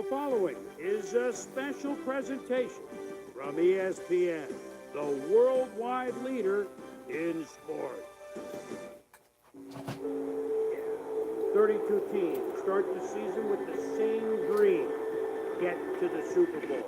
following is a special presentation from ESPN, the worldwide leader in sports. 32 teams start the season with the same dream: get to the Super Bowl.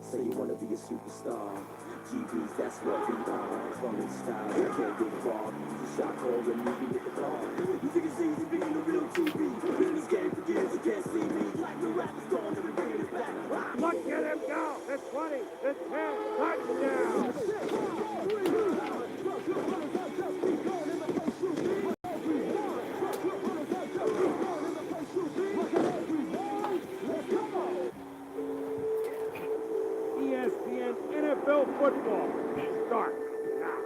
Say you wanna be a superstar. GBs, that's what we are. From the style, you can't get involved. You shot call when you hit the ball. You think it's easy being a real TV? Been in this game for years, you can't see me. Like the rapper's gone, and we bringing it back. Look at him go! It's 20, it's 10, touchdown! ESPN NFL football starts now.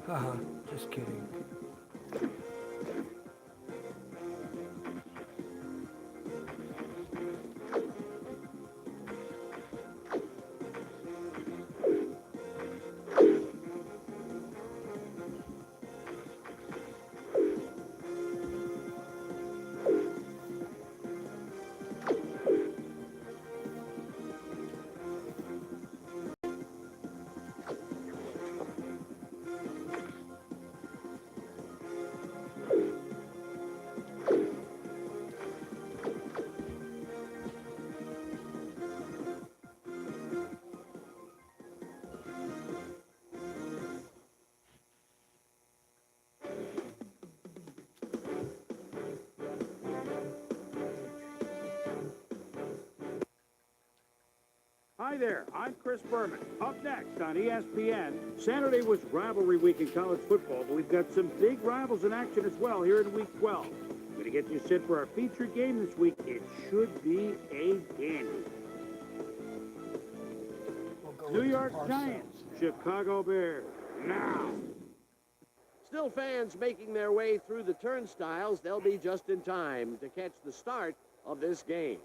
Haha, just kidding. Hi there, I'm Chris Berman. Up next on ESPN, Saturday was rivalry week in college football, but we've got some big rivals in action as well here in Week 12. Going to get you set for our featured game this week. It should be a dandy. New York Giants, Chicago Bears. Now. Still fans making their way through the turnstiles. They'll be just in time to catch the start of this game.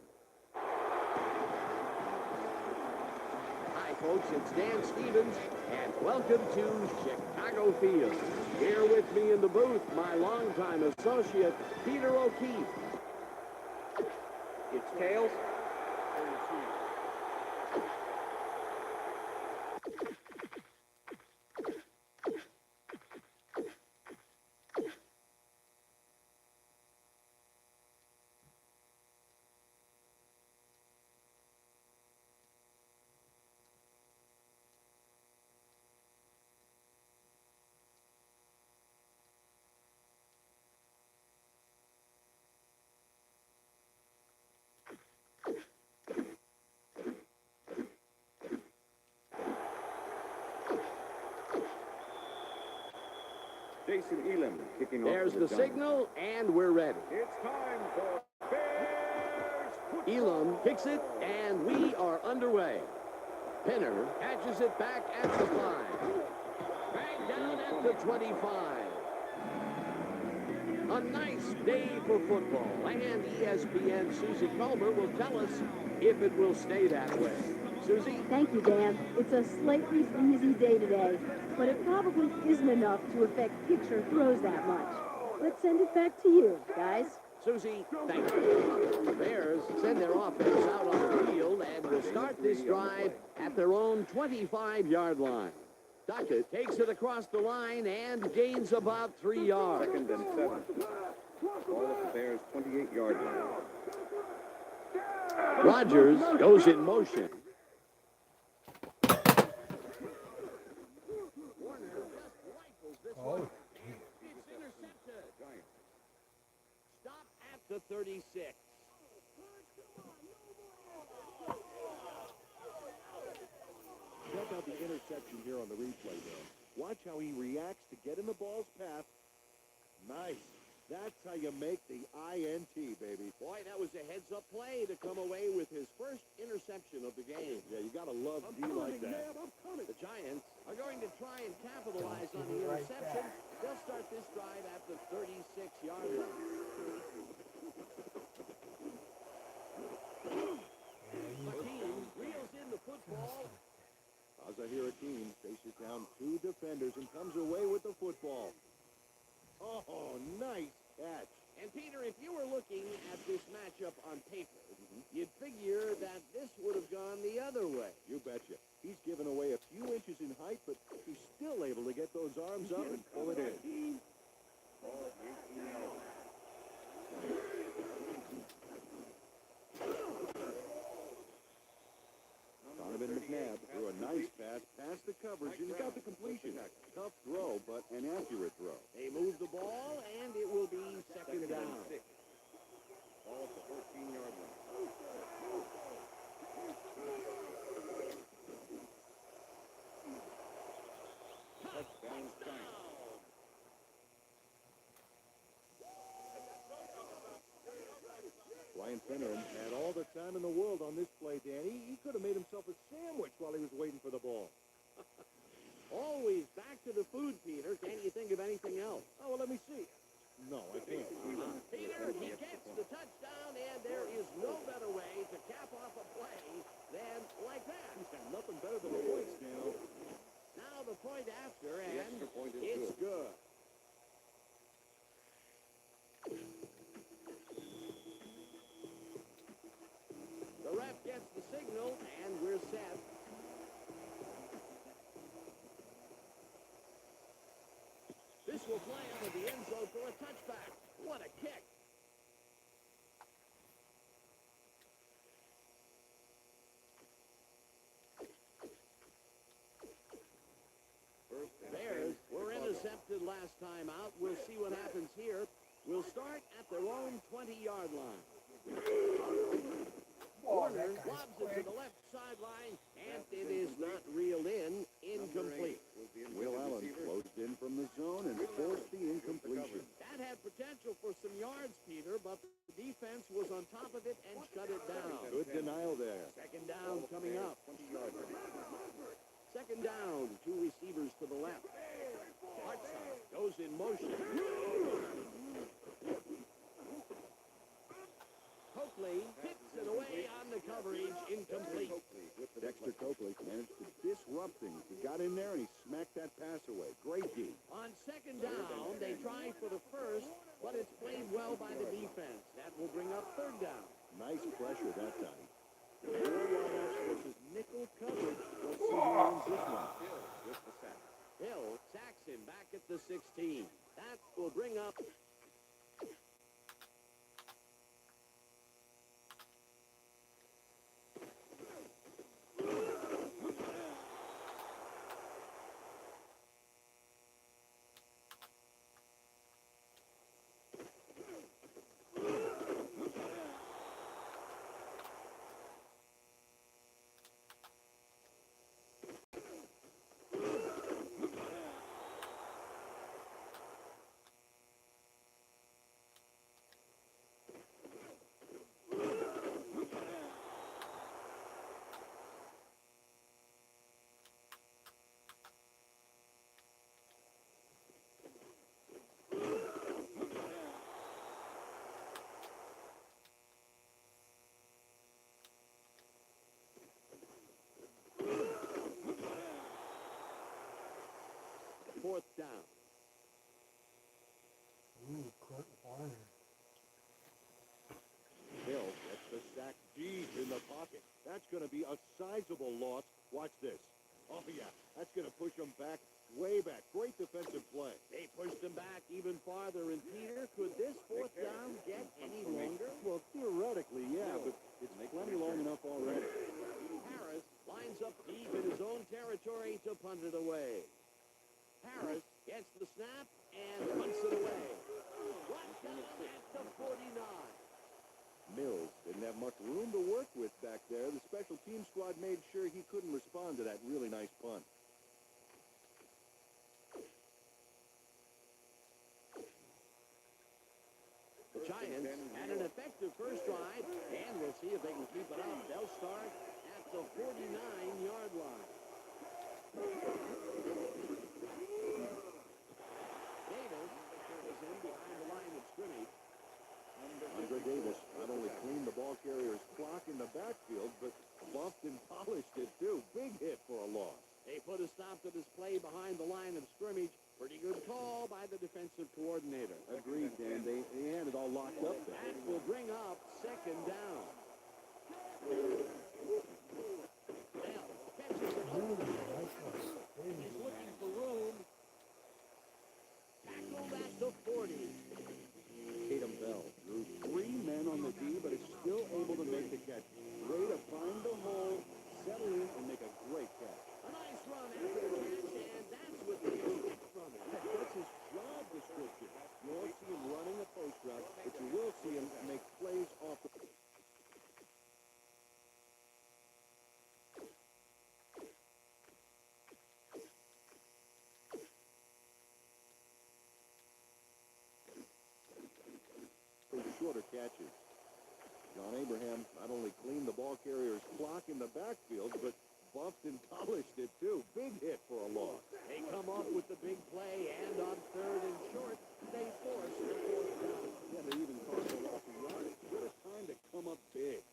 Hi, folks. It's Dan Stevens, and welcome to Chicago Field. Here with me in the booth, my longtime associate, Peter O'Keefe. It's Tails. Jason Elam kicking off. There's the signal, and we're ready. It's time for Bears football. Elam kicks it, and we are underway. Penner catches it back at the 5. Back down at the 25. A nice day for football, and ESPN Susie Culmer will tell us if it will stay that way. Susie? Thank you, Dan. It's a slightly breezy day today, but it probably isn't enough to affect pitcher throws that much. Let's send it back to you, guys. Susie, thank you. The Bears send their offense out on the field and will start this drive at their own 25-yard line. Duckett takes it across the line and gains about 3 yards. 2nd and 7. Ball at the Bears' 28-yard line. Rodgers goes in motion. Oh, It's intercepted. Stop at the 36. Check out the interception here on the replay, man. Watch how he reacts to get in the ball's path. Nice. That's how you make the INT, baby. Boy, that was a heads-up play to come away with his first interception of the game. Yeah, you gotta love D like that. The Giants are going to try and capitalize on the interception. They'll start this drive at the 36-yard line. Hakeem reels in the football. Azahir Hakeem faces down two defenders and comes away with the football. Oh, nice catch. And Peter, if you were looking at this matchup on paper, you'd figure that this would have gone the other way. You betcha. He's given away a few inches in height, but he's still able to get those arms up and pull it in. Donovan McNabb threw a nice pass past the coverage and got the completion. Tough throw, but an accurate throw. They move the ball, and it will be second down. Ball at the 14-yard line. Touchdown, Giants. Ryan Finneran had all the time in the world on this play, Danny. He could have made himself a sandwich while he was waiting for the ball. Always back to the food, Peter. Can't you think of anything else? Oh, well, let me see. No, I can't. Peter, he gets the touchdown, and there is no better way to cap off a play than like that. He's got nothing better than a point, Snell. Now the point after, The and extra point is it's good. The ref gets the signal, and we're set. This will fly out of the end zone for a touchback. What a kick. Bears were intercepted last time out. We'll see what happens here. We'll start at their own 20-yard line. Warner lobs it to the left sideline, and it is not reeled in. Incomplete. Will Allen closed in from the zone and forced the incompletion. That had potential for some yards, Peter, but the defense was on top of it and shut it down. Good denial there. Second down coming up. 20-yard line. Second down, two receivers to the left. Hartzell goes in motion. Coakley hits it away on the coverage, incomplete. Dexter Coakley managed to disrupt things. He got in there and he smacked that pass away. Great D. On second down, they try for the first, but it's played well by the defense. That will bring up third down. Nice pressure that time. Four wideouts versus nickel coverage. Let's see who wins this one. With the sack. Hill sacks him back at the 16. That will bring up fourth down. Ooh, Kurt Warner. Hill gets the sack deep in the pocket. That's going to be a sizable loss. Watch this. Oh, yeah. That's going to push them back, way back. Great defensive play. They pushed him back even farther. And Peter, could this fourth down get any longer? Well, theoretically, yeah, but it's plenty long enough already. Harris lines up deep in his own territory to punt it away. Harris gets the snap and punts it away. Brought down at the 49. Mills didn't have much room to work with back there. The special team squad made sure he couldn't respond to that really nice punt. offense had an effective first drive, and we'll see if they can keep it up. They'll start at the 49-yard line. Davis is in behind the line of scrimmage. Andre Davis not only cleaned the ball carrier's clock in the backfield, but bumped and polished it too. Big hit for a loss. They put a stop to this play behind the line of scrimmage. Pretty good call by the defensive coordinator. Agreed, Dan. They had it all locked up there. That will bring up second down. Bell catches it. He's looking for room. Tackled at the 40. Tatum Bell drew 3 men on the D, but is still able to make the catch. Way to find the hole, settle in, and make a great catch. A nice run after the catch, and that's what they expect from him. That's his job description. You won't see him running a post route, but you will see him make plays off the... shorter catches. John Abraham not only cleaned the ball carrier's clock in the backfield, but bumped and polished it too. Big hit for a loss. They come up with the big play, and on third and short, they force the fourth down. Yeah, they even caused a loss of yardage. What a time to come up big.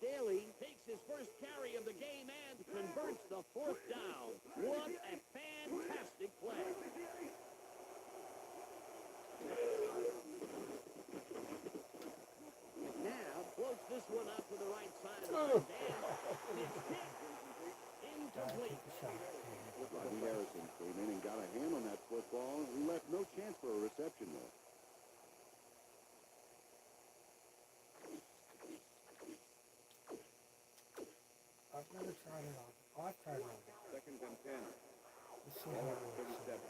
Daly takes his first carry of the game and converts the fourth down. What a fantastic play. McNabb floats this one out to the right side of the stand. It's hit. Incomplete. Rodney Harrison came in and got a hand on that football. He left no chance for a reception there. I've never tried it on. I've tried it on. Second and 10. Let's see how it works. 37.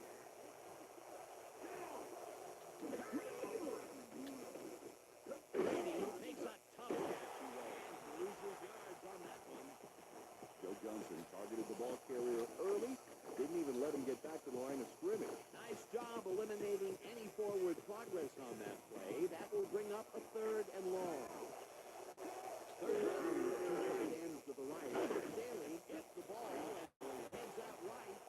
Brady takes a tough catch away and loses yards on that one. Joe Johnson targeted the ball carrier early. Didn't even let him get back to the line of scrimmage. Nice job eliminating any forward progress on that play. That will bring up a third and long. Third down, two tight ends to the right. Daly gets the ball and heads out right.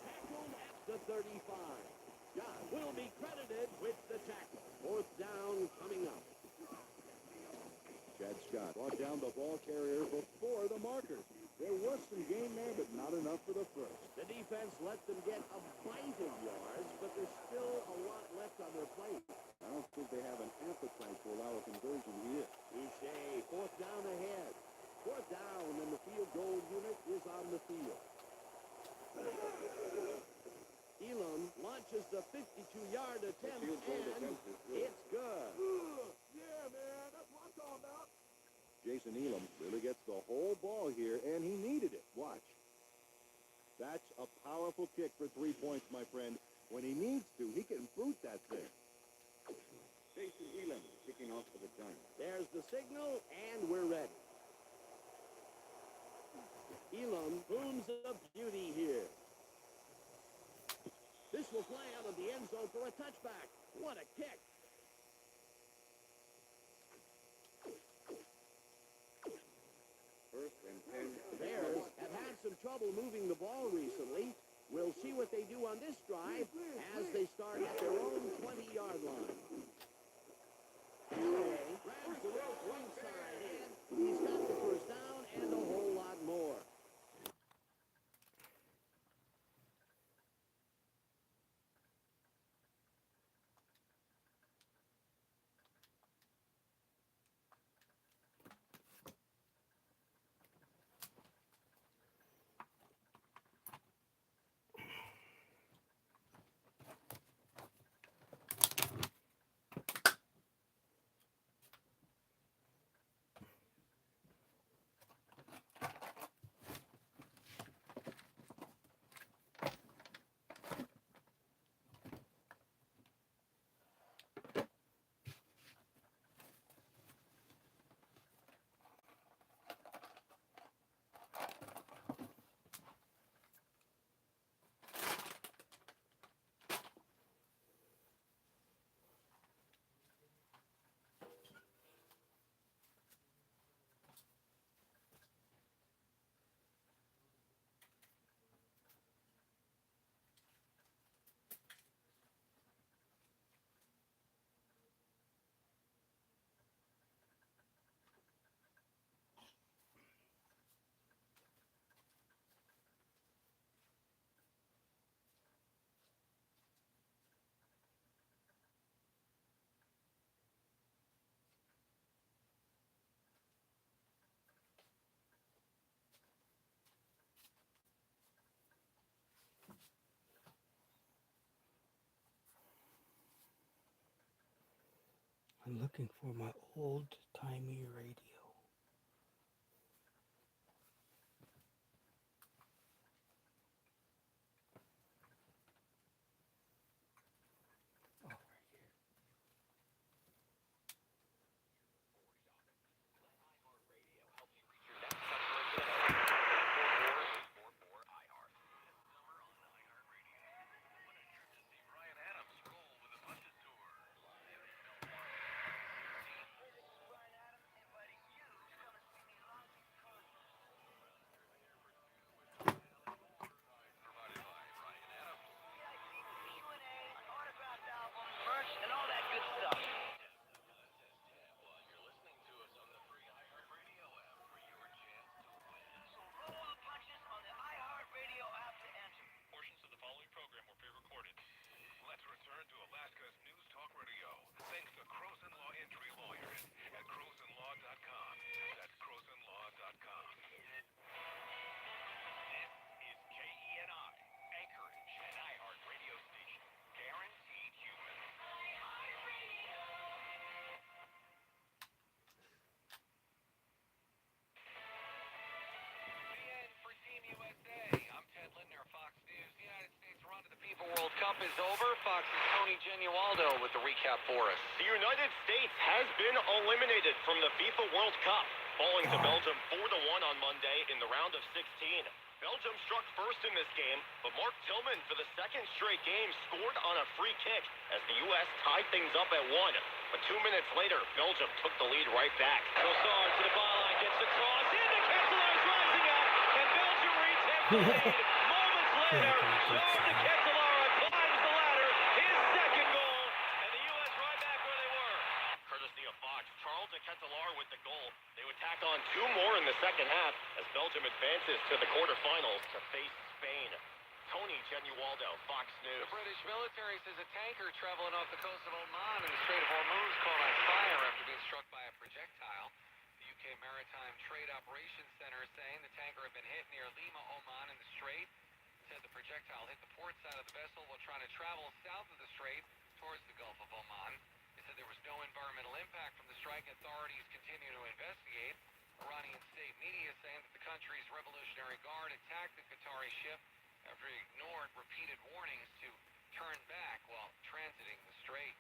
Tackled at the 35. John will be credited with the tackle. Fourth down coming up. Chad Scott brought down the ball carrier before the markers. There was some gain there, but not enough for the first. The defense let them get a bite of yards, but there's still a lot left on their plate. I don't think they have an appetite to allow a conversion here. Touche. Fourth down ahead. Fourth down, and the field goal unit is on the field. Elam launches the 52-yard attempt, field goal and attempt is good. it's good. Yeah, man, that's what I'm talking about. Jason Elam really gets the whole ball here, and he needed it. Watch. That's a powerful kick for 3 points, my friend. When he needs to, he can boot that thing. Jason Elam kicking off for the Giants. There's the signal, and we're ready. Elam booms a beauty here. This will fly out of the end zone for a touchback. What a kick. First and 10. Bears have had some trouble moving the ball recently. We'll see what they do on this drive as they start at their own 20-yard line. Grabs the rope one side, and he's got the first down and a whole lot more. I'm looking for my old-timey radio. Oh, right here. World Cup is over. Fox's Tony Genualdo with the recap for us. The United States has been eliminated from the FIFA World Cup, falling to Belgium 4-1 on Monday in the round of 16. Belgium struck first in this game, but Mark Tillman for the second straight game scored on a free kick as the U.S. tied things up at 1. But 2 minutes later, Belgium took the lead right back. Trossard to the byline, gets the cross, into Ketelaer's rising up, and Belgium retakes the lead. Moments later, George de Ketelaere climbs the ladder, his second goal, and the U.S. right back where they were. Courtesy of Fox, Charles de Ketelaere with the goal. They would tack on 2 more in the second half as Belgium advances to the quarterfinals to face Spain. Tony Genualdo, Fox News. The British military says a tanker traveling off the coast of Oman in the Strait of Hormuz caught on fire after being struck by a projectile. The UK Maritime Trade Operations Center is saying the tanker had been hit near Lima, Oman in the strait. It said the projectile hit the port side of the vessel while trying to travel south of the strait towards the Gulf of Oman. It said there was no environmental impact from the strike. Authorities continue to investigate. Iranian state media saying that the country's Revolutionary Guard attacked the Qatari ship after he ignored repeated warnings to turn back while transiting the strait.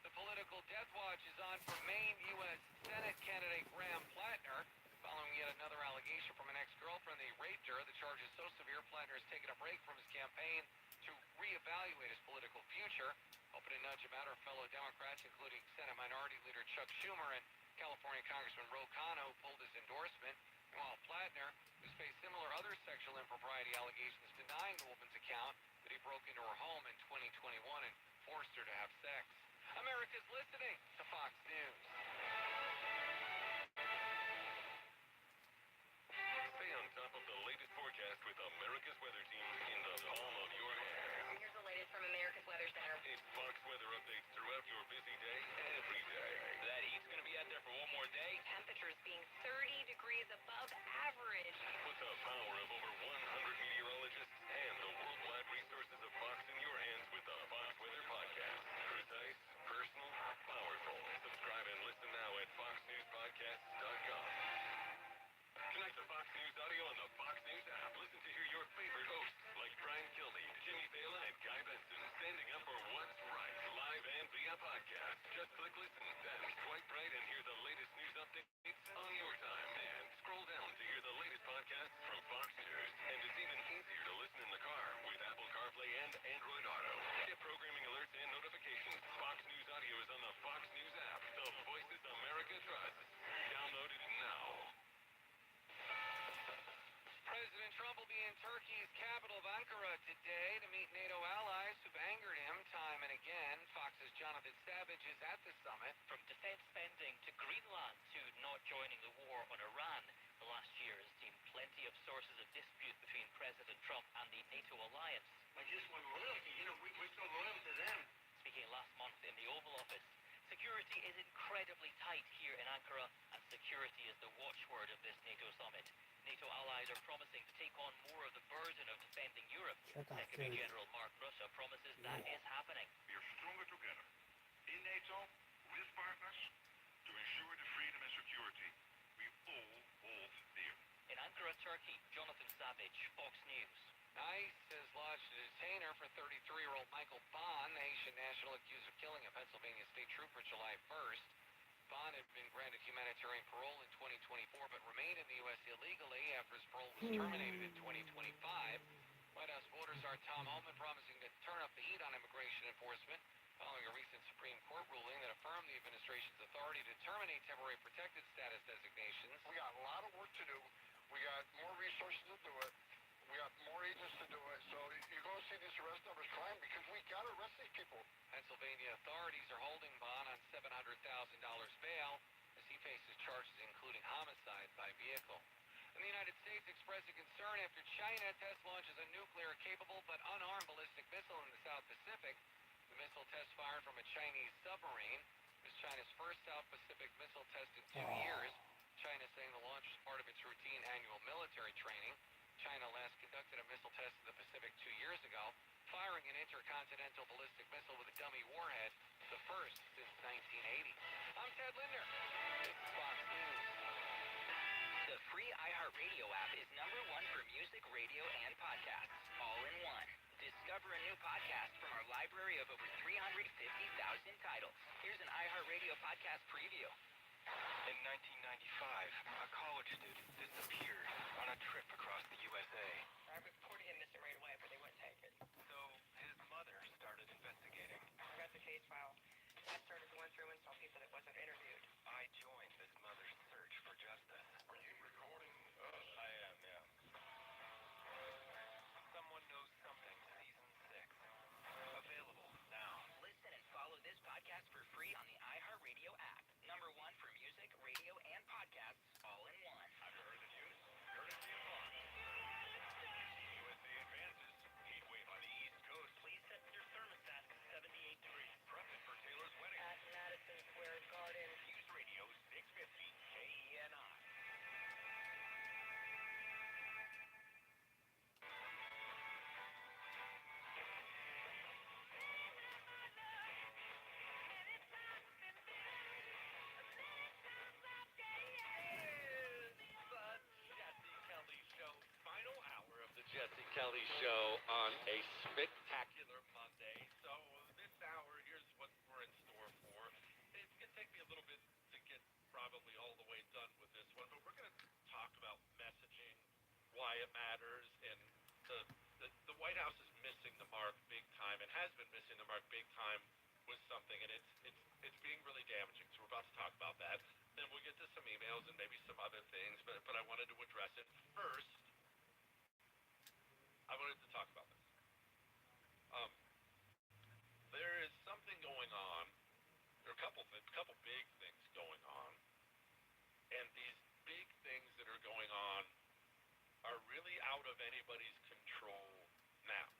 The political death watch is on for Maine U.S. Senate candidate Graham Plattner following yet another allegation from an ex-girlfriend that he raped her. The charge is so severe, Plattner has taken a break from his campaign to reevaluate his political future, hoping to nudge him out. Our fellow Democrats, including Senate Minority Leader Chuck Schumer and California Congressman Ro Khanna, who pulled his endorsement. Meanwhile, Plattner, who's faced similar other sexual impropriety allegations, denying the woman's account that he broke into her home in 2021 and forced her to have sex. America's listening to Fox News. Stay on top of the latest forecast with America's Weather Team in the palm of your hand. Here's the latest from America's Weather Center. It's Fox weather updates throughout your busy day, every day. That heat's going to be out there for one more day. Temperatures being 30 degrees above average. Put the power of over 100 meteorologists and the worldwide resources of Fox in your hands with the Fox Weather Podcast. Precise, personal, powerful. Subscribe and listen now at foxnewspodcasts.com. Connect to Fox News Audio on the Fox News app. Listen to hear your favorite hosts like Brian Kilby, Jimmy Fallon, and Guy Benson standing up for what's right, live and via podcast. Just click listen, then swipe right and hear the latest news updates on your time. And scroll down to hear the latest podcasts from Fox News. And it's even easier to listen in the car with Apple CarPlay and Android Auto. Get programming alerts and notifications. Fox News Audio is on the Fox News app. The voices America trusts. Download it now. President Trump will be in Turkey's capital of Ankara today to meet NATO allies who've angered him time and again. Fox's Jonathan Savage is at the summit. From defense spending to Greenland to not joining the war on Iran, the last year has seen plenty of sources of dispute between President Trump and the NATO alliance. I just want loyalty. We're so loyal to them. Speaking last month in the Oval Office, security is incredibly tight here in Ankara, and security is the watchword of this NATO summit. NATO allies are promising to take on more of the burden of defending Europe. Secretary General Mark Rutte promises that is happening. We are stronger together. In NATO, with partners, to ensure the freedom and security we all hold dear. In Ankara, Turkey, Jonathan Savage, Fox News. ICE has lodged a detainer for 33-year-old Michael Bond, the Haitian national accused of killing a Pennsylvania state trooper July 1st. Bond had been granted humanitarian parole in 2024, but remained in the U.S. illegally after his parole was terminated in 2025. White House voters are Tom Homan promising to turn up the heat on immigration enforcement following a recent Supreme Court ruling that affirmed the administration's authority to terminate temporary protected status designations. We got a lot of work to do. We got more resources to do it. We got more agents to do it. So you're going to see these arrest numbers climb because we got to arrest these people. Pennsylvania authorities are holding Bond on $700,000 bail as he faces charges including homicide by vehicle. And the United States expressed a concern after China test launches a nuclear-capable but unarmed ballistic missile in the South Pacific. The missile test fired from a Chinese submarine. It was China's first South Pacific missile test in 2 years. China saying the launch is part of its routine annual military training. China last conducted a missile test in the Pacific 2 years ago, firing an intercontinental ballistic missile with a dummy warhead, the first since 1980. I'm Ted Linder. This is Fox News. The free iHeartRadio app is #1 for music, radio, and podcasts, all in one. Discover a new podcast from our library of over 350,000 titles. Here's an iHeartRadio podcast preview. In 1995, a college student disappeared on a trip across the USA. I reported him missing right away, but they wouldn't take it. So his mother started investigating. I got the case file. I started going through and saw people that wasn't interviewed. I joined this mother's search for justice. Are you recording us? I am, yeah. Someone Knows Something, Season 6. Available now. Listen and follow this podcast for free on the iHeartRadio app. #1 for music, radio, and podcasts, all in one. I've heard the news. Courtesy of Fox. USA advances. Heat wave on the East Coast. Please set your thermostat to 78 degrees. Prepping for Taylor's wedding. At Madison Square Garden. News Radio 650 KENI. Jesse Kelly Show on a spectacular Monday. So this hour, here's what we're in store for. It's going to take me a little bit to get probably all the way done with this one, but we're going to talk about messaging, why it matters, and the White House is missing the mark big time and has been missing the mark big time with something, and it's being really damaging. So we're about to talk about that. Then we'll get to some emails and maybe some other things, but I wanted to address it first. I wanted to talk about this. There is something going on. There are a couple big things going on, and these big things that are going on are really out of anybody's control now.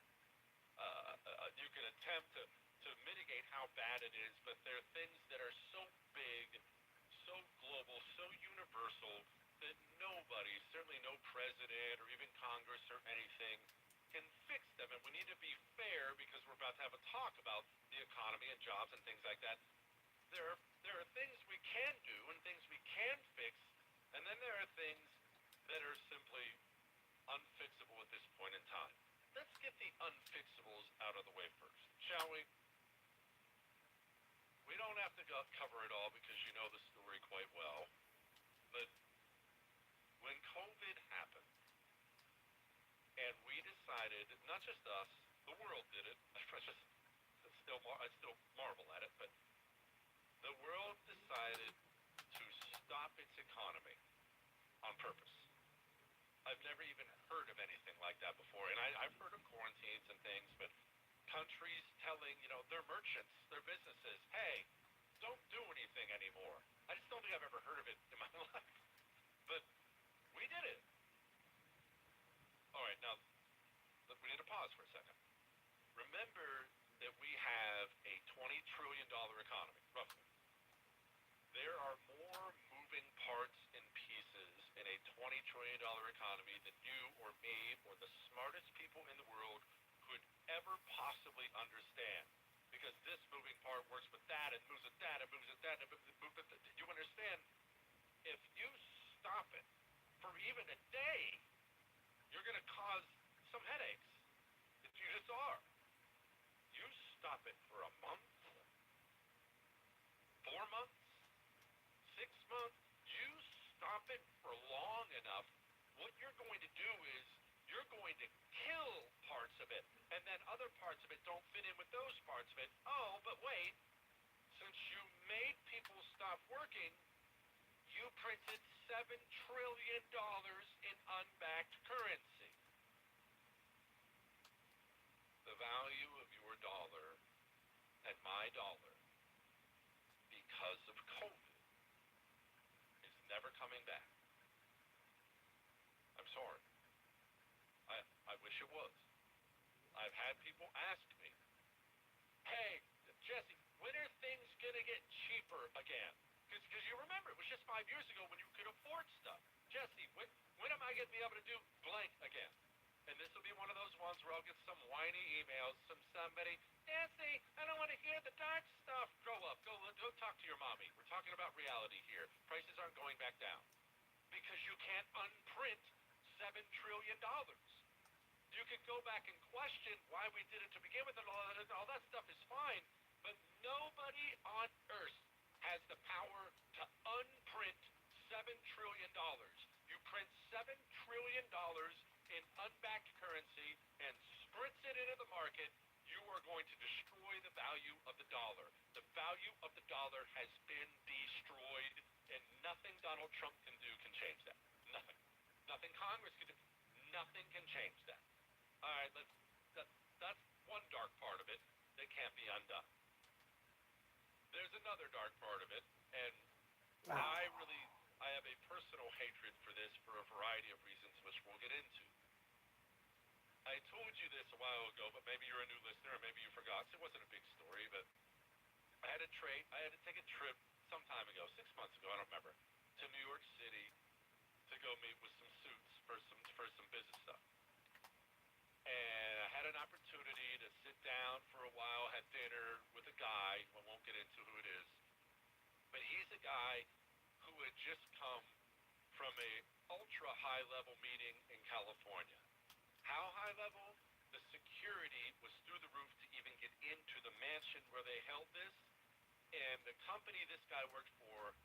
You can attempt to mitigate how bad it is, but there are things that are so big, so global, so universal that nobody, certainly no president or even Congress or anything, can fix them. And we need to be fair because we're about to have a talk about the economy and jobs and things like that. There are things we can do and things we can fix, and then there are things that are simply unfixable at this point in time. Let's get the unfixables out of the way first, shall we? We don't have to cover it all because you know the story quite well. But when COVID happened, and we decided, not just us, the world did it. I still marvel at it, but the world decided to stop its economy on purpose. I've never even heard of anything like that before, and I've heard of quarantines and things, but countries telling, their merchants, their businesses, hey, don't do anything anymore. I just don't think I've ever heard of it in my life. But we did it. All right, now, we need to pause for a second. Remember that we have a $20 trillion economy, roughly. There are more moving parts and pieces in a $20 trillion economy than you or me or the smartest people in the world could ever possibly understand. because this moving part works with that and moves with that and moves with that and moves with that. You understand? If you stop it for even a day, you're going to cause some headaches. You just are. You stop it for a month, 4 months, 6 months, you stop it for long enough, what you're going to do is you're going to kill parts of it, and then other parts of it don't fit in with those parts of it. Oh, but wait, since you made people stop working, you printed $7 trillion in unbacked currency. The value of your dollar and my dollar, because of COVID, is never coming back. I'm sorry. I wish it was. I've had people ask me, hey, Jesse, when are things going to get cheaper again? Because you remember, it was just 5 years ago when you could afford stuff. Jesse, when am I going to be able to do blank again? And this will be one of those ones where I'll get some whiny emails from somebody, Nancy, I don't want to hear the dark stuff. Grow up. Go talk to your mommy. We're talking about reality here. Prices aren't going back down. Because you can't unprint $7 trillion. You can go back and question why we did it to begin with, and all that stuff is fine, but nobody on earth has the power to unprint $7 trillion. You print $7 trillion in unbacked currency and spritz it into the market, you are going to destroy the value of the dollar. The value of the dollar has been destroyed, and nothing Donald Trump can do can change that. Nothing. Nothing Congress can do. Nothing can change that. All right, that's one dark part of it that can't be undone. There's another dark part of it, and I have a personal hatred for this for a variety of reasons, which we'll get into. I told you this a while ago, but maybe you're a new listener, or maybe you forgot. So it wasn't a big story, but I had to take a trip some time ago, 6 months ago, I don't remember, to New York City to go meet with some suits for some business stuff. And I had an opportunity to sit down for a while, have dinner with a guy. I won't get into who it is, but he's a guy who had just come from a ultra high level meeting in California. How high level? The security was through the roof to even get into the mansion where they held this. And the company this guy worked for,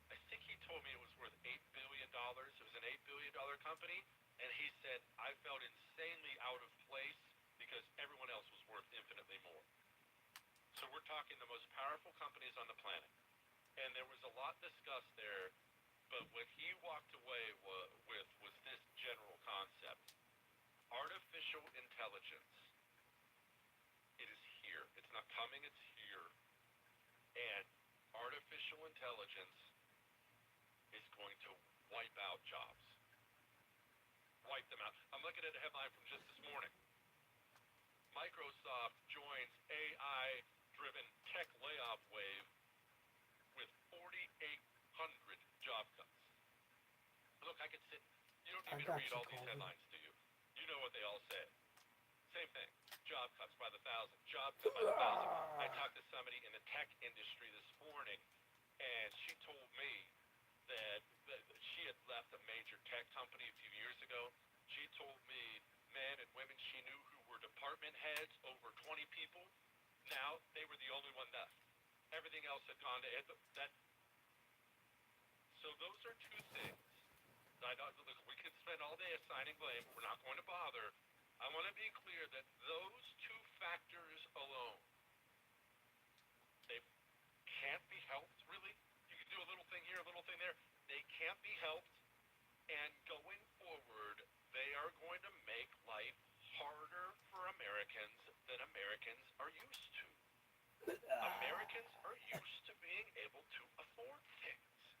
I think he told me it was worth $8 billion. It was an $8 billion company. And he said, I felt insanely out of place because everyone else was worth infinitely more. So we're talking the most powerful companies on the planet. And there was a lot discussed there, but what he walked away with was this general concept. Artificial intelligence. It is here. It's not coming, it's here. And artificial intelligence is going to wipe out jobs. Wipe them out. I'm looking at a headline from just this morning. Microsoft joins AI-driven tech layoff wave with 4,800 job cuts. Look, I could sit. You don't need me to read all these headlines to you. You know what they all say. Same thing. Job cuts by the thousand. Job cuts by the thousand. I talked to somebody in the tech industry this morning, and she told me that she had left a major tech company a few years ago. She told me men and women she knew who were department heads, over 20 people. Now they were the only one left. Everything else had gone to that. So those are two things. I know, look, we could spend all day assigning blame, but we're not going to bother. I want to be clear that those two factors alone, they can't be helped, really. You can do a little thing here, a little thing there. They can't be helped. And going forward, they are going to make life harder for Americans than Americans are used to. Americans are used to being able to afford things.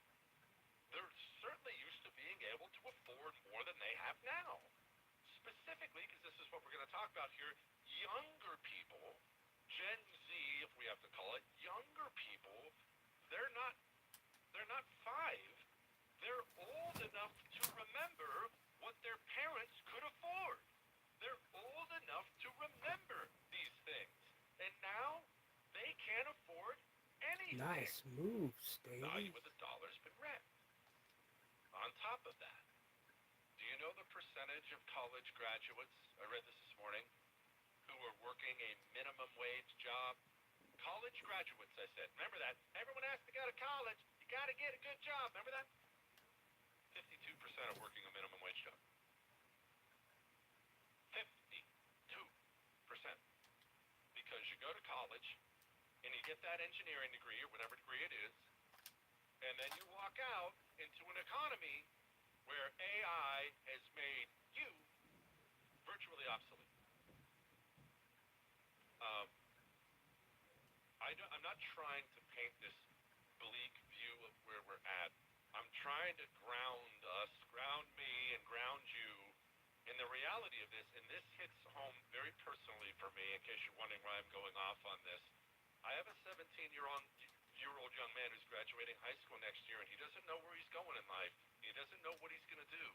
They're certainly used to being able to afford more than they have now. Specifically, because this is what we're going to talk about here, younger people, Gen Z, if we have to call it, younger people, they're not 5. They're old enough to remember what their parents could afford. They're old enough to remember these things. And now Nice move, The value Stady. of the dollar's been wrecked. On top of that, do you know the percentage of college graduates, I read this morning, who are working a minimum wage job? College graduates, I said. Remember that? Everyone has to go to college. You got to get a good job. Remember that? 52% are working a minimum wage job. 52%. Because you go to college and you get that engineering degree or whatever degree it is, and then you walk out into an economy where AI has made you virtually obsolete. I'm not trying to paint this bleak view of where we're at. I'm trying to ground me and ground you in the reality of this, and this hits home very personally for me, in case you're wondering why I'm going off on this. I have a 17-year-old young man who's graduating high school next year, and he doesn't know where he's going in life. He doesn't know what he's going to do.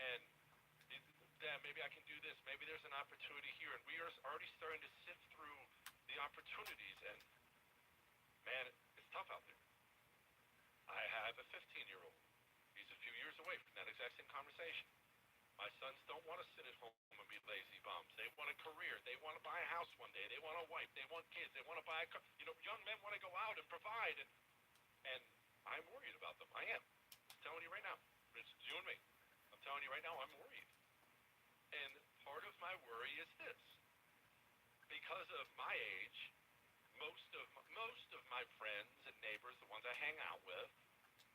And, Dad, maybe I can do this. Maybe there's an opportunity here, and we are already starting to sift through the opportunities, and, man, it's tough out there. I have a 15-year-old. He's a few years away from that exact same conversation. My sons don't want to sit at home and be lazy bums. They want a career. They want to buy a house one day. They want a wife. They want kids. They want to buy a car. You know, young men want to go out and provide, and I'm worried about them. I am. I'm telling you right now. It's you and me. I'm telling you right now, I'm worried. And part of my worry is this. Because of my age, most of my friends and neighbors, the ones I hang out with,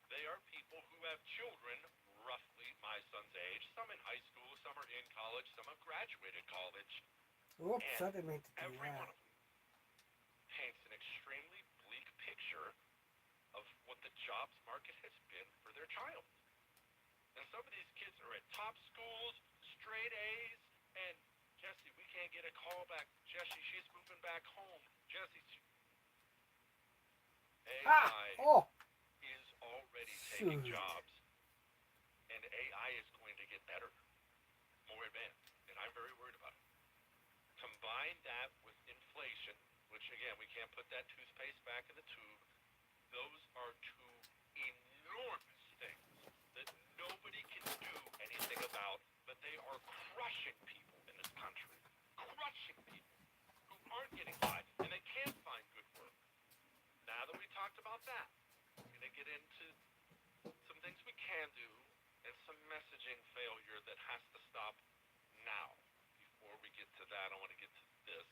they are people who have children roughly my son's age. Some in high school, some are in college, some have graduated college. Oops, And I didn't mean to do every one that. of them paints an extremely bleak picture of what the jobs market has been for their child. And some of these kids are at top schools, straight A's, and Jesse, we can't get a call back. Jesse, she's moving back home. Jesse, AI is already taking Shoot. jobs, and AI is going to get better, more advanced, and I'm very worried about it. Combine that with inflation, which again, we can't put that toothpaste back in the tube. Those are two enormous things that nobody can do anything about, but they are crushing people in this country. Crushing people who aren't getting by, and they can't find good work. Now that we talked about that, we're going to get into some things we can do and some messaging failure that has to stop now. Before we get to that, I want to get to this.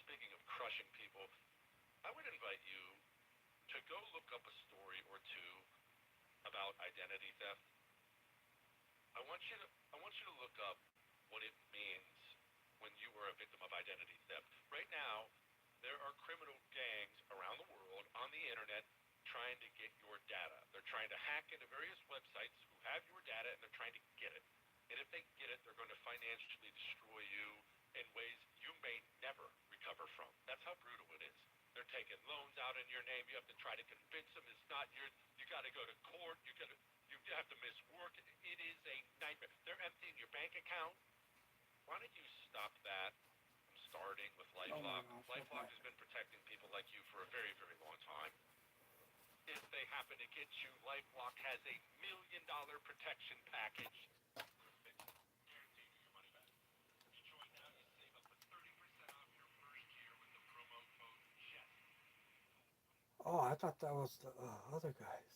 Speaking of crushing people, I would invite you to go look up a story or two about identity theft. I want you to look up what it means when you were a victim of identity theft. Right now, there are criminal gangs around the world on the internet trying to get your data. They're trying to hack into various websites who have your data, and they're trying to get it. And if they get it, they're going to financially destroy you in ways you may never recover from. That's how brutal it is. They're taking loans out in your name. You have to try to convince them it's not yours. You got to go to court. You have to miss work. It is a nightmare. They're emptying your bank account. Why don't you stop that? I'm starting with LifeLock. LifeLock has been protecting people like you for a very, very long time. If they happen to get you, LifeLock has $1 million protection package. Guaranteed you your money back. You join now, you save up to 30% off your first year with the promo code Jesse. Oh, I thought that was the other guys.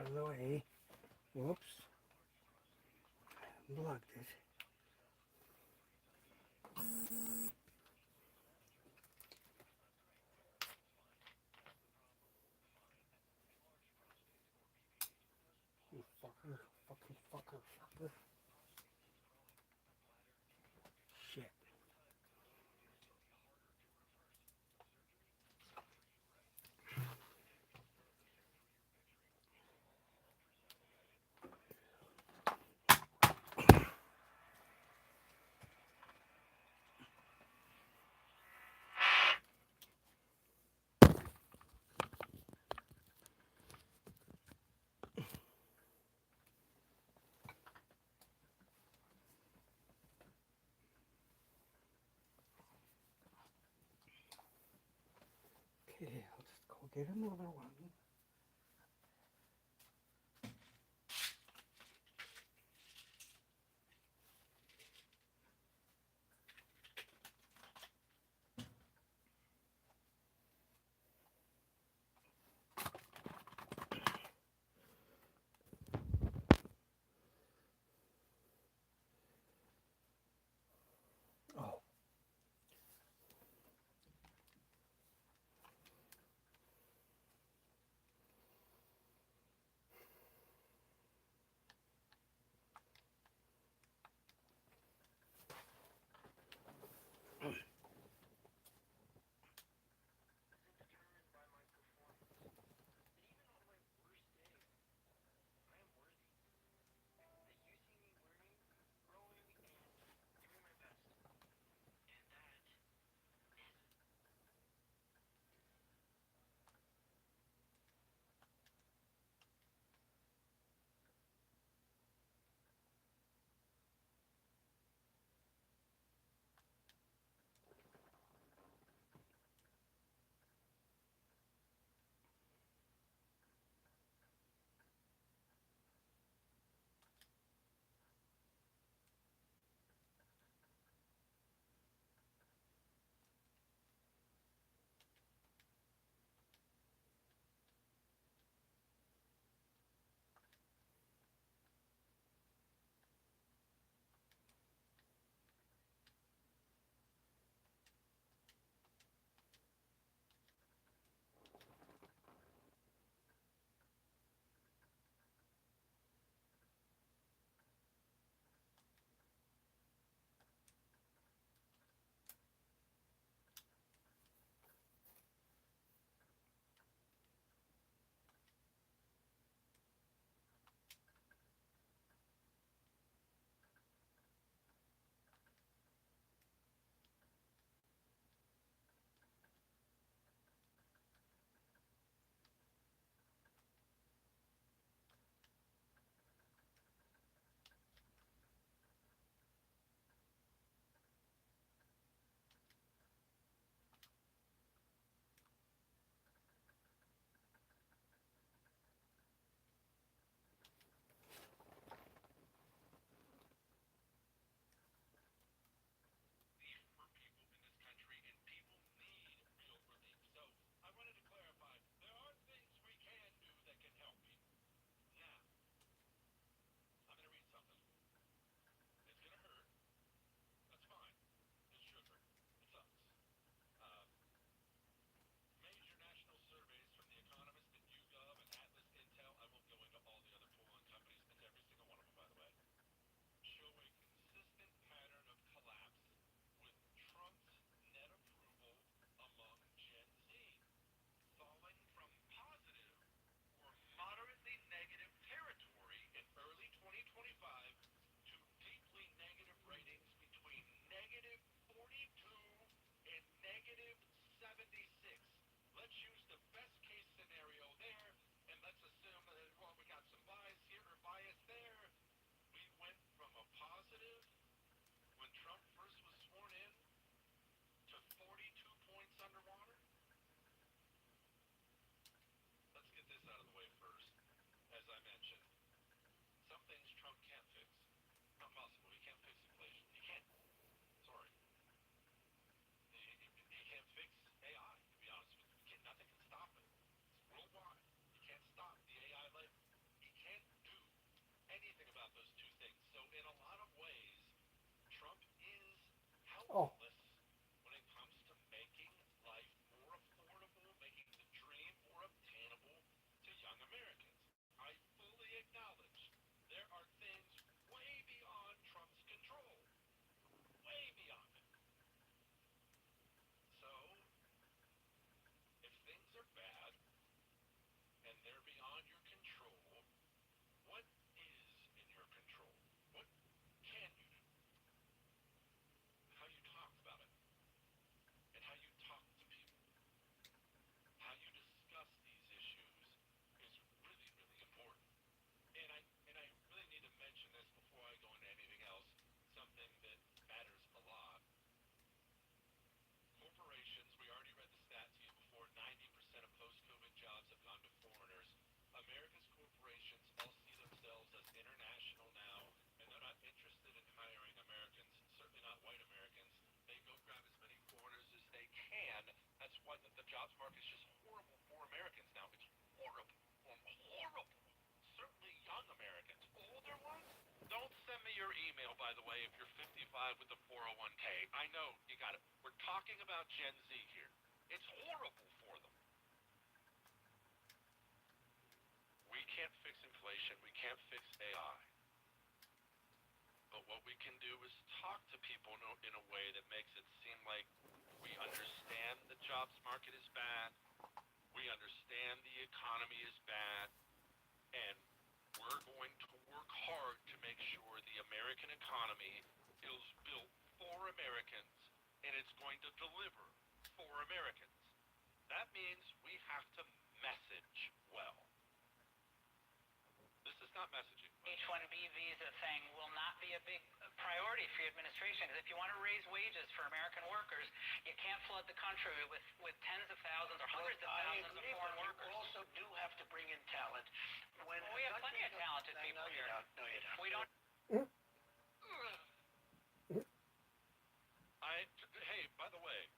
out of the way. Whoops. I unplugged it. You fucker, fucker. Shit. Okay, I'll just go get another one. Oh. me your email, by the way, if you're 55 with the 401k. I know, you got it. We're talking about Gen Z here. It's horrible for them. We can't fix inflation. We can't fix AI. But what we can do is talk to people in a way that makes it seem like we understand the jobs market is bad. We understand the economy is bad. And we're going to work hard to make sure the American economy is built for Americans, and it's going to deliver for Americans. That means we have to message well. This is not messaging. H-1B visa thing will not be a big priority for your administration, because if you want to raise wages for American workers, you can't flood the country with tens of thousands or hundreds of thousands of foreign workers. You also do have to bring in talent. When we have plenty of talented people here. No, you don't. We don't. Hey, by the way,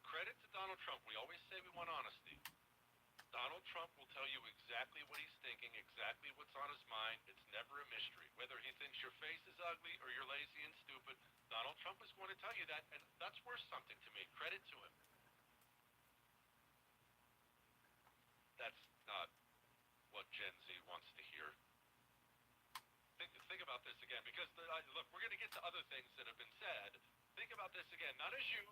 credit to Donald Trump. We always say we want honesty. Donald Trump will tell you exactly what he's thinking, exactly what's on his mind. It's never a mystery. Whether he thinks your face is ugly or you're lazy and stupid, Donald Trump is going to tell you that, and that's worth something to me. Credit to him. That's not what Gen Z wants to hear. Think about this again, because, look, we're going to get to other things that have been said. Think about this again, not as you.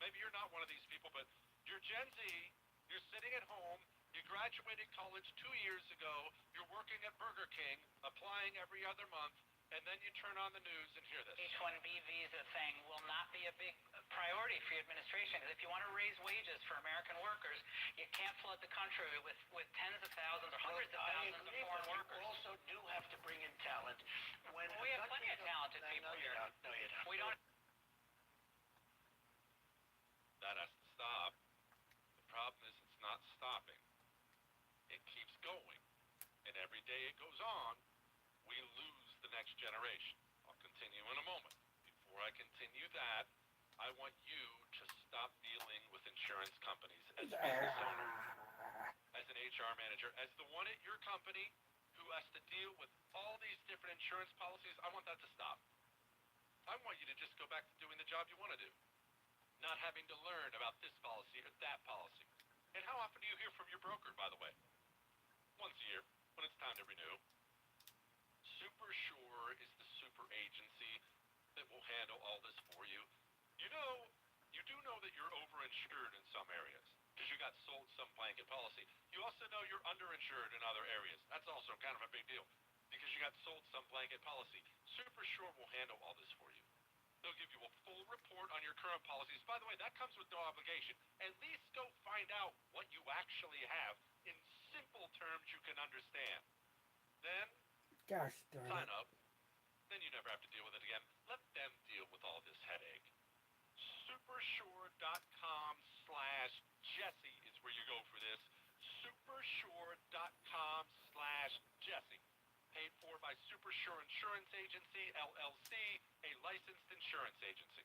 Maybe you're not one of these people, but you're Gen Z. You're sitting at home. You graduated college 2 years ago. You're working at Burger King, applying every other month, and then you turn on the news and hear this. H-1B visa thing will not be a big priority for your administration, because if you want to raise wages for American workers, you can't flood the country with tens of thousands or hundreds of thousands of foreign workers. You also do have to bring in talent. When we have plenty of talented people here. No, you don't. We don't. That has to stop. The problem is it's not stopping. It keeps going. And every day it goes on, we lose the next generation. I'll continue in a moment. Before I continue that, I want you to stop dealing with insurance companies as business owner, as an HR manager, as the one at your company who has to deal with all these different insurance policies. I want that to stop. I want you to just go back to doing the job you want to do, not having to learn about this policy or that policy. And how often do you hear from your broker, by the way? Once a year, when it's time to renew. SuperSure is the super agency that will handle all this for you. You do know that you're overinsured in some areas because you got sold some blanket policy. You also know you're underinsured in other areas. That's also kind of a big deal because you got sold some blanket policy. SuperSure will handle all this for you. They'll give you a full report on your current policies. By the way, that comes with no obligation. At least go find out what you actually have in simple terms you can understand. Then, Gosh darn sign it. up. Then you never have to deal with it again. Let them deal with all this headache. Supersure.com/Jesse is where you go for this. Supersure.com/Jesse. Paid for by Supersure Insurance Agency, LLC, a licensed insurance agency.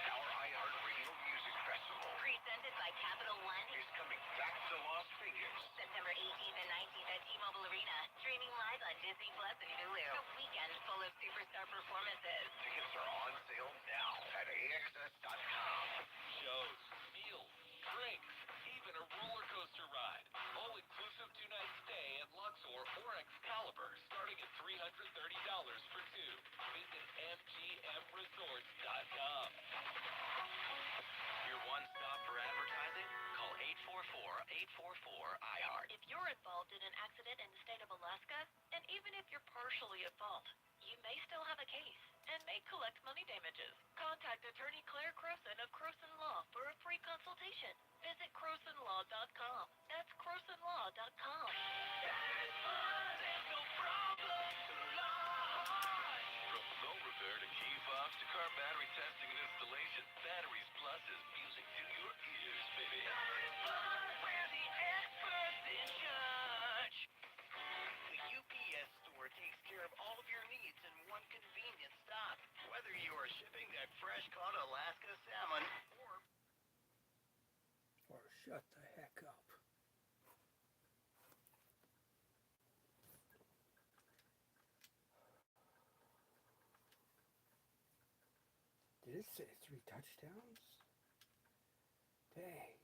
Our iHeartRadio Music Festival Presented by Capital One. is coming back to Las Vegas. September 18th and 19th at T-Mobile Arena. Streaming live on Disney Plus and Hulu. A weekend full of superstar performances. Tickets are on sale now at AXS.com. Shows, meals, drinks, even a roller coaster ride. All inclusive 2-night stay at Luxor or Excalibur, starting at $330 for two. Visit MGMResorts.com. Your one-stop for advertising? Call 844-844-IHEART. If you're involved in an accident in the state of Alaska, and even if you're partially at fault, you may still have a case and may collect money damages. Contact attorney Claire Croson of Croson Law for a free consultation. Visit CrosonLaw.com. That's CrosonLaw.com. From phone repair to key fobs to car battery testing and installation, Batteries Plus is music to your ears, baby. We're the experts in touch. The UPS store takes care of all of your needs in one convenient stop. Whether you are shipping that fresh-caught Alaska salmon or Or shut the heck up. Did it say 3 touchdowns? Dang.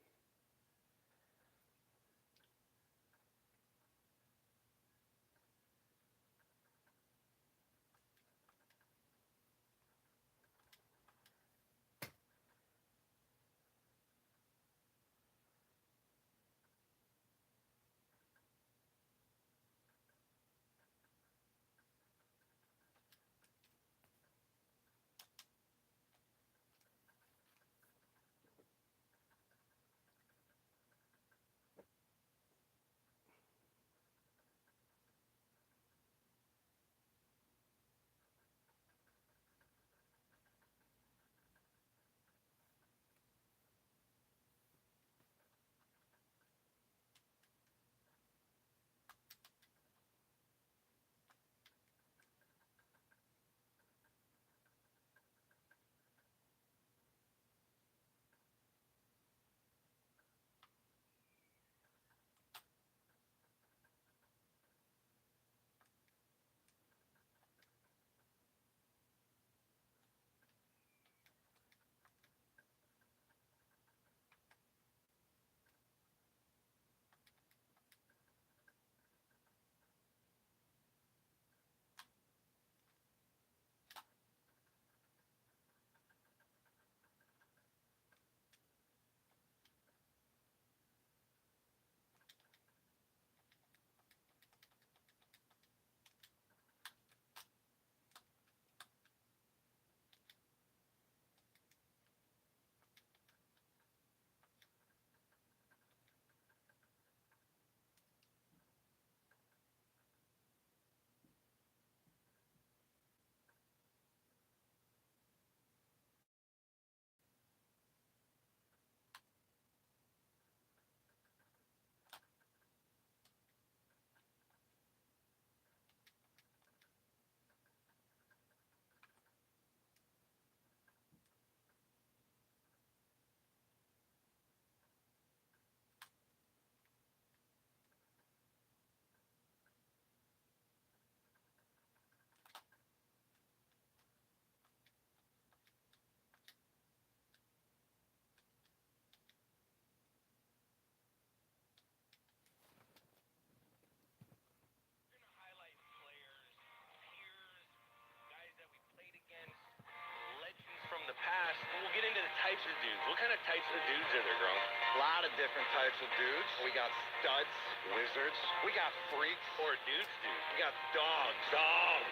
From the past, we'll get into the types of dudes. What kind of types of dudes are there, Gronk? A lot of different types of dudes. We got studs, wizards. We got freaks. Or dudes. We got dogs.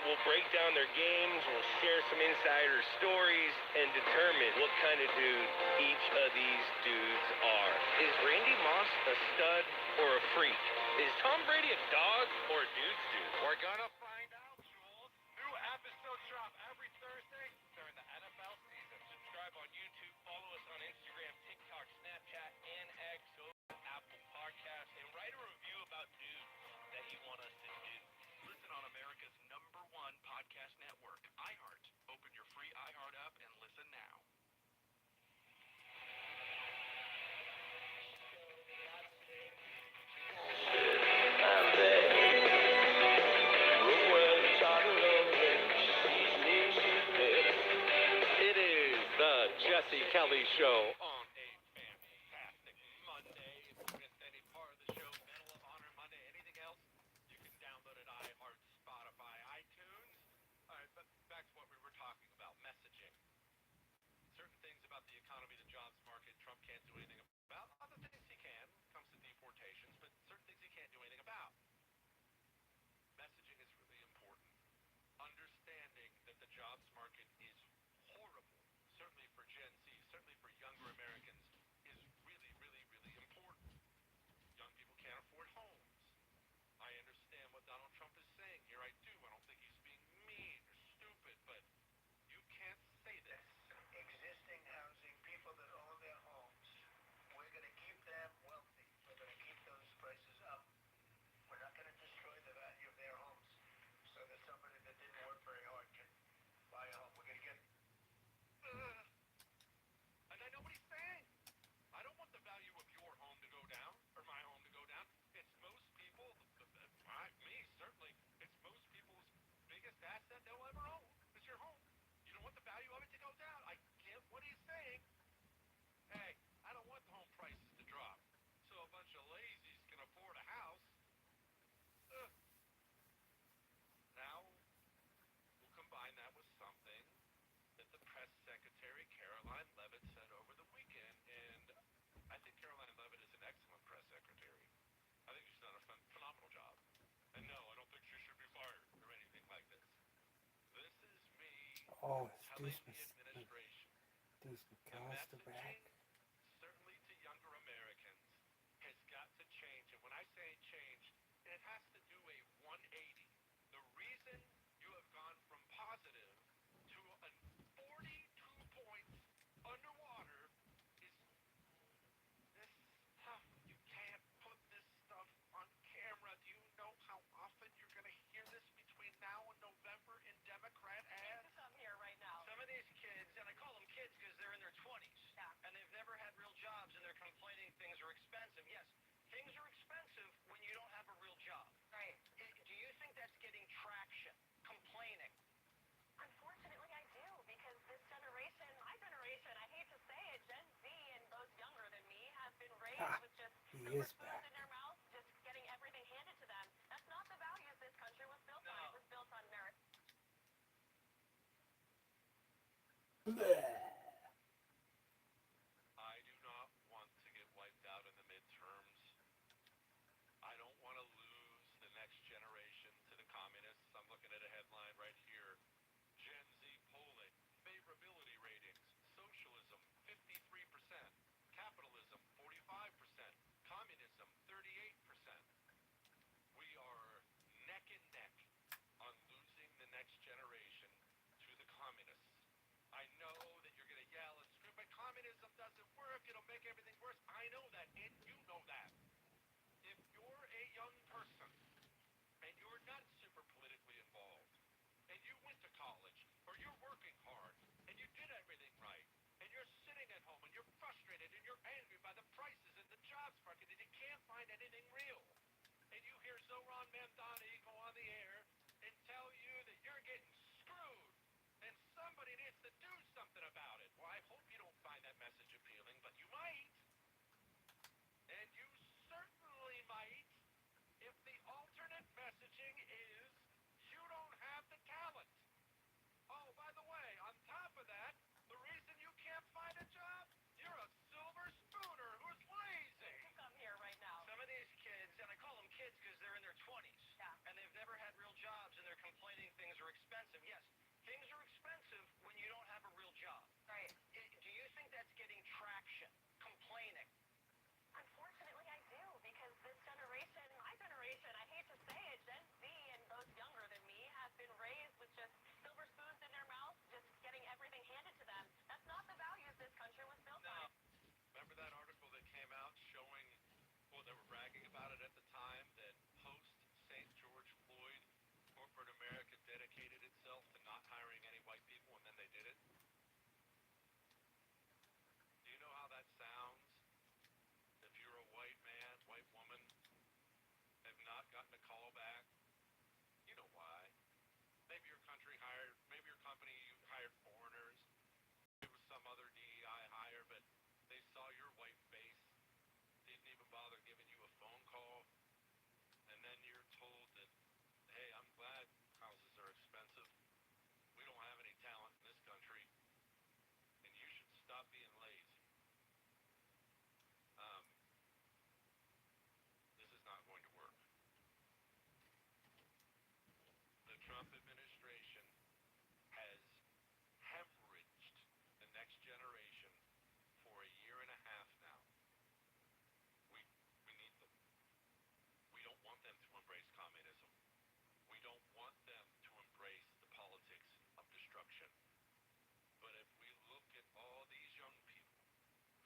We'll break down their games, we'll share some insider stories, and determine what kind of dude each of these dudes are. Is Randy Moss a stud or a freak? Is Tom Brady a dog or a dude's dude? We're gonna find out. New episodes drop every Thursday during the NFL season. Subscribe on YouTube, follow us on Instagram, TikTok, Snapchat, and X, Apple Podcasts, and write a review about dudes that you want us to do. Listen on America's #1 podcast network, iHeart. Open your free iHeart app and listen now. It is the Jesse Kelly Show on a fantastic Monday. If you missed any part of the show, Medal of Honor Monday, anything else, you can download it at iHeart, Spotify, iTunes. All right, but back to what we were talking about, messaging. Certain things about the economy, the jobs market, Trump can't do anything about. Other things he can, comes to deportations, but certain things he can't do anything about. Messaging is really important. Understanding that the jobs market is horrible, certainly for Gen Z, certainly for younger Oh, it's telling Deuce the administration McAllister back. certainly to younger Americans, has got to change. And when I say change, it has to do a 180. The reason you have gone from positive to a 42 points underwater is this stuff. You can't put this stuff on camera. Do you know how often you're going to hear this between now and November in Democrat ads? I'm here right now. Some of these kids, and I call them kids because they're in their 20s, and they've never had real jobs, and they're complaining things are expensive. Yes, things are expensive when you don't have a real job. Right. Do you think that's getting traction? Complaining? Unfortunately, I do, because this generation, my generation, I hate to say it, Gen Z and those younger than me have been raised with just He silver is spoons back. in their mouth, just getting everything handed to them. That's not the values this country was built on. It was built on merit. I do not want to get wiped out in the midterms. I don't want to lose the next generation to the communists. I'm looking at a headline right here. Gen Z polling, favorability ratings, socialism 53%, capitalism 45%, communism 38%. We are neck and neck on losing the next generation to the communists. I know that you're going to yell and scream, but communism doesn't work. It'll make everything worse. I know that, and you know that. If you're a young person and you're not super politically involved, and you went to college, or you're working hard, and you did everything right, and you're sitting at home, and you're frustrated, and you're angry by the prices and the jobs market, and you can't find anything real, and you hear Zoran Mamdani go on the air and tell you that you're getting screwed, and somebody needs to do something about it. Well, I hope you don't find that message appealing, but you might. And you certainly might if the alternate messaging is you don't have the talent. Oh, by the way, on top of that, the reason you can't find a job, you're a silver spooner who's lazy. I'm here right now. Some of these kids, and I call them kids because they're in their 20s, and they've never had real jobs, and they're complaining things are expensive. Yes, things are expensive when you don't have a real job. Right. Do you think that's getting traction? Complaining? Unfortunately, I do, because this generation, my generation, I hate to say it, Gen Z and those younger than me have been raised with just silver spoons in their mouth, just getting everything handed to them. That's not the values this country was built on. Remember that article that came out showing, well, they were bragging about it at the time, that post St. George Floyd, corporate America dedicated itself to not hiring any white people, and then they did it? Do you know how that sounds? If you're a white man, white woman, have not gotten a call back, you know why. Maybe your company hired foreigners. It was some other DEI hire, but they saw your white face, didn't even bother giving you a phone call, and then you're told that, hey, I'm glad houses are expensive. We don't have any talent in this country, and you should stop being lazy. This is not going to work. The Trump administration has hemorrhaged the next generation for a year and a half now. We need them. We don't want them to embrace communism. We don't want them to embrace the politics of destruction. But if we look at all these young people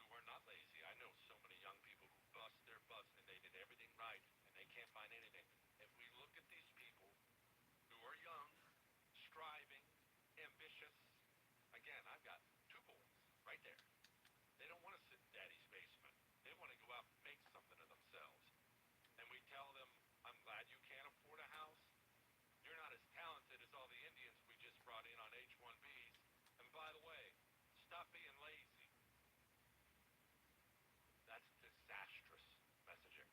who are not lazy, I know so many young people who bust their butts and they did everything right and they can't find anything. If we look at these people who are young, striving, ambitious, again, I've got two boys right there. They don't want to sit in daddy's basement. They want to go out and make something of themselves. And we tell them, I'm glad you can't afford a house. You're not as talented as all the Indians we just brought in on H-1Bs. And by the way, stop being lazy. That's disastrous messaging.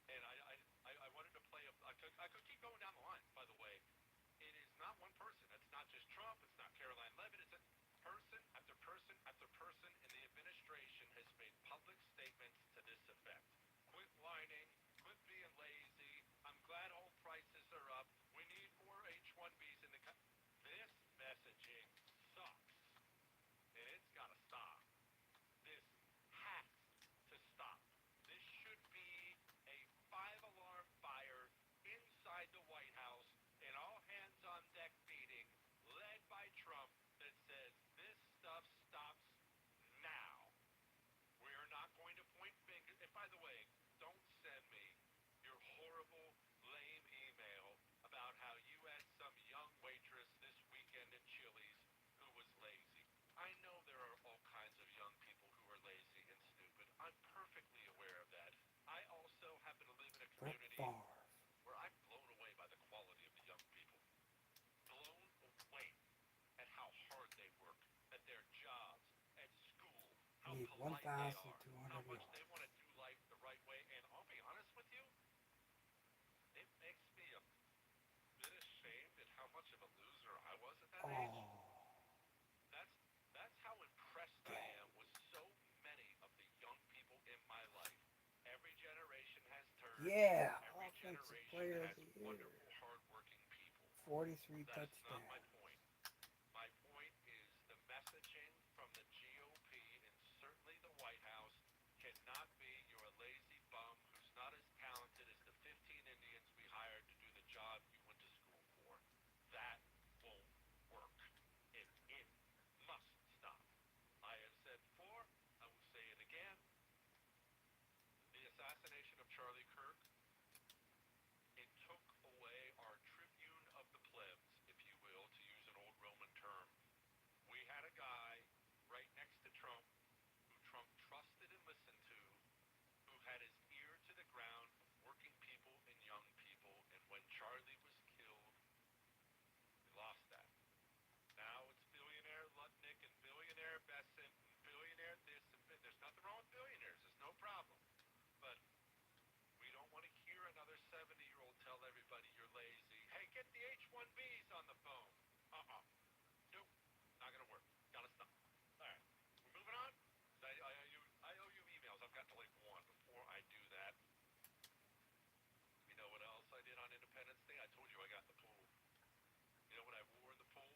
And I wanted to play I could keep going down the line, by the way. It is not one person. It's not just Trump. It's not Caroline Leavitt. It's a person after person after person in the administration has made public statements to this effect. Quit whining. Quit being lazy. I'm glad all prices are up. We need more H-1Bs in the country. This messaging life they are, 1,200 how much yards. they want to do life the right way. And I'll be honest with you, it makes me a bit ashamed at how much of a loser I was at that age. Oh, That's how impressed I am with so many of the young people in my life. Every generation has turned. yeah, Every offensive generation player of has the year. wonderful, hardworking people. 43 That is not my touchdowns. point. My point is the messaging from the GOP and certainly the White House cannot be you're a lazy bum who's not as talented as the 15 Indians we hired to do the job you went to school for. That won't work. It must stop. I have said before, I will say it again. The assassination of Charlie Kirk, it took away our tribune of the plebs, if you will, to use an old Roman term. We had a guy right next to Trump who Trump trusted and listened to, who had his ear to the ground of working people and young people, and when Charlie was killed, we lost that. Now it's billionaire Lutnick and billionaire Besant and billionaire this and there's nothing wrong with billionaires. There's no problem. But we don't want to hear another 70-year-old tell everybody you're lazy. Hey, get the H-1Bs on the phone. Nope. Not going to work. Got to stop. All right. We're moving on. I owe you emails. I've got to like one before I do that. You know what else I did on Independence Day? I told you I got in the pool. You know what I wore in the pool?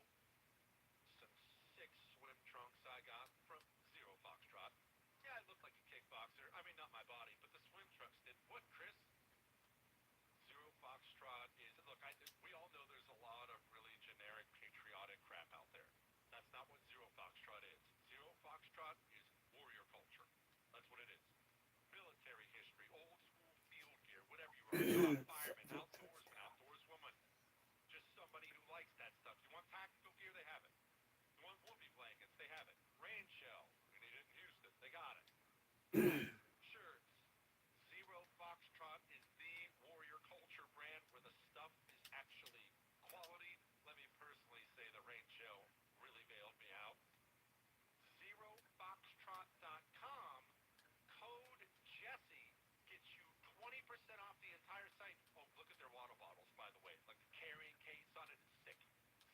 Some sick swim trunks I got from Zero Foxtrot. Yeah, I looked like a kickboxer. I mean, not my body, but the swim trunks did. What, Chris? Zero Foxtrot is... Look, we all know there's a lot of really generic patriotic crap out there. That's not what Zero Foxtrot is. Zero Foxtrot is warrior culture. That's what it is. Military history, old school field gear, whatever you are. You're a fireman, outdoorsman, outdoorswoman. Just somebody who likes that stuff. You want tactical gear? They have it. You want whoopee blankets? They have it. Rain shell. We need it in Houston. They got it. Shirts. Zero Foxtrot is the warrior culture brand where the stuff is actually quality. Let me personally say the rain shell really bailed me out. ZeroFoxtrot.com. Code Jesse gets you 20% off the entire site. Oh, look at their water bottles, by the way. Like the carrying case on it is sick.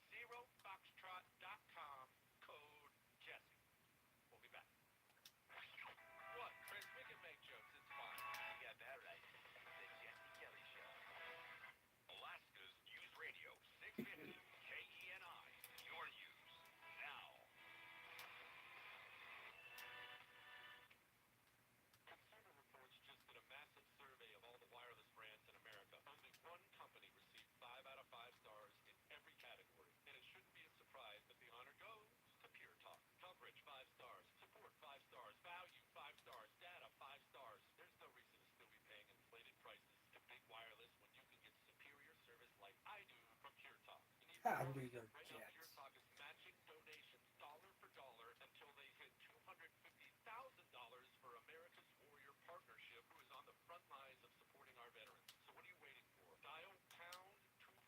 ZeroFoxtrot.com. Code Jesse. We'll be back. What, Chris? We can make jokes. It's fine. You got that right. The Jesse Kelly Show. Alaska's News Radio, 650 KENI. Your news now. Consumer Reports just did a massive survey of all the wireless brands in America. Only one company received 5 out of 5 stars in every category. And it shouldn't be a surprise that the honor goes to Pure Talk. Coverage, 5 stars. Support, 5 stars. Value, 5 stars. Data, 5 stars. There's no reason to still be paying inflated prices to big wireless when you can get superior service like I do from Pure Talk. You need How to do know your right now, Pure Jets? Talk is matching donations dollar for dollar until they hit $250,000 for America's Warrior Partnership, who is on the front lines of supporting our veterans. So what are you waiting for? Dial pound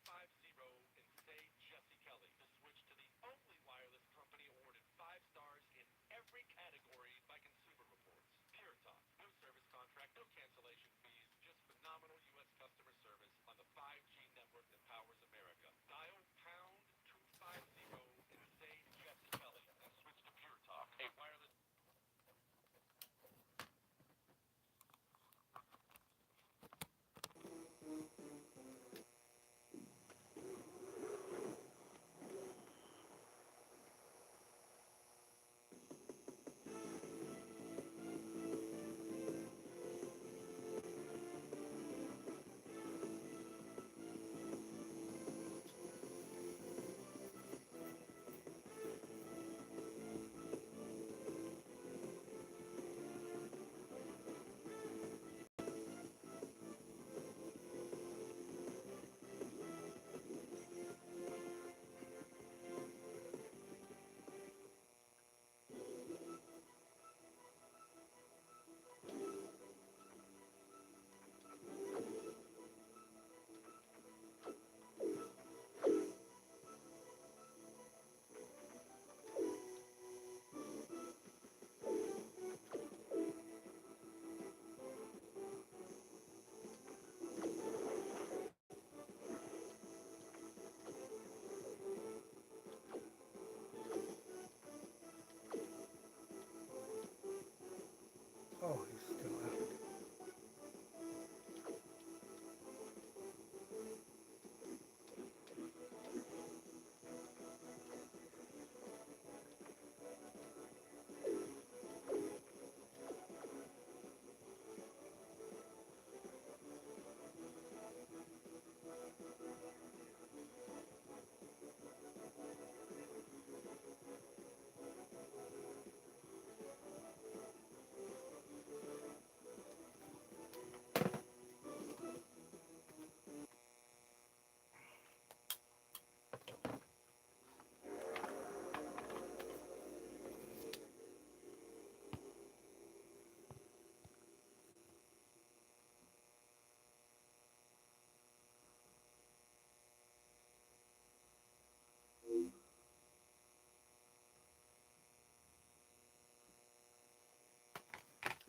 250 and say Jesse Kelly to switch to the only wireless company awarded 5 stars in every category by Consumer Reports. Pure Talk. No service contract, no cancellation fees, just phenomenal U.S. customer service on the 5G network that powers America. Dial pound 250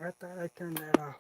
I thought I turned that off.